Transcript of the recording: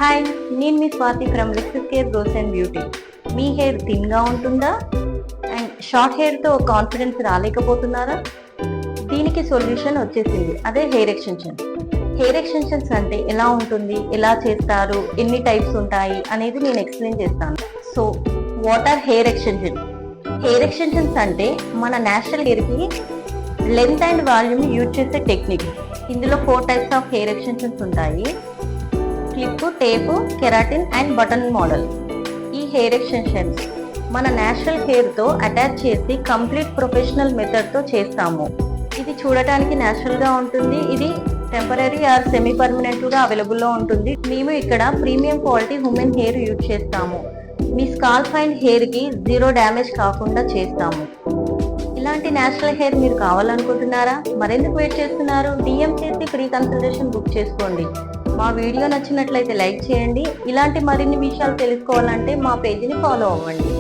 Hi, నేను మీ Swathi from Lexus care grows and beauty. మీ హెయిర్ థిన్గా ఉంటుందా అండ్ షార్ట్ హెయిర్తో కాన్ఫిడెన్స్ రాలేకపోతున్నారా? దీనికి సొల్యూషన్ వచ్చేసింది, అదే హెయిర్ ఎక్స్టెన్షన్. హెయిర్ ఎక్స్టెన్షన్స్ అంటే ఎలా ఉంటుంది, ఎలా చేస్తారు, ఎన్ని టైప్స్ ఉంటాయి అనేది నేను ఎక్స్ప్లెయిన్ చేస్తాను. So what or hair extension? Hair extensions అంటే మన నేచురల్ హెయిర్కి లెంత్ అండ్ వాల్యూమ్ యూజ్ చేసే టెక్నిక్. ఇందులో 4 టైప్స్ ఆఫ్ హెయిర్ ఎక్స్టెన్షన్స్ ఉంటాయి: clip, tape, keratin and button model. ఈ హెయిర్ ఎక్స్టెన్షన్స్ మన నేచురల్ హెయిర్తో అటాచ్ చేసి కంప్లీట్ ప్రొఫెషనల్ మెథడ్తో చేస్తాము. ఇది చూడటానికి నేచురల్గా ఉంటుంది. ఇది టెంపరీ ఆర్ సెమీ పర్మనెంట్గా అవైలబుల్లో ఉంటుంది. మేము ఇక్కడ premium quality human hair use చేస్తాము. మీ స్కాల్ప్ అండ్ హెయిర్కి 0 డ్యామేజ్ కాకుండా చేస్తాము. ఇలాంటి నేచురల్ హెయిర్ మీరు కావాలనుకుంటున్నారా? మరెందుకు వెయిట్ చేస్తున్నారు? DM చేసి ఫ్రీ కన్సల్టేషన్ బుక్ చేసుకోండి. మా వీడియో నచ్చినట్లయితే లైక్ చేయండి. ఇలాంటి మరిన్ని విషయాలు తెలుసుకోవాలంటే మా పేజీని ఫాలో అవ్వండి.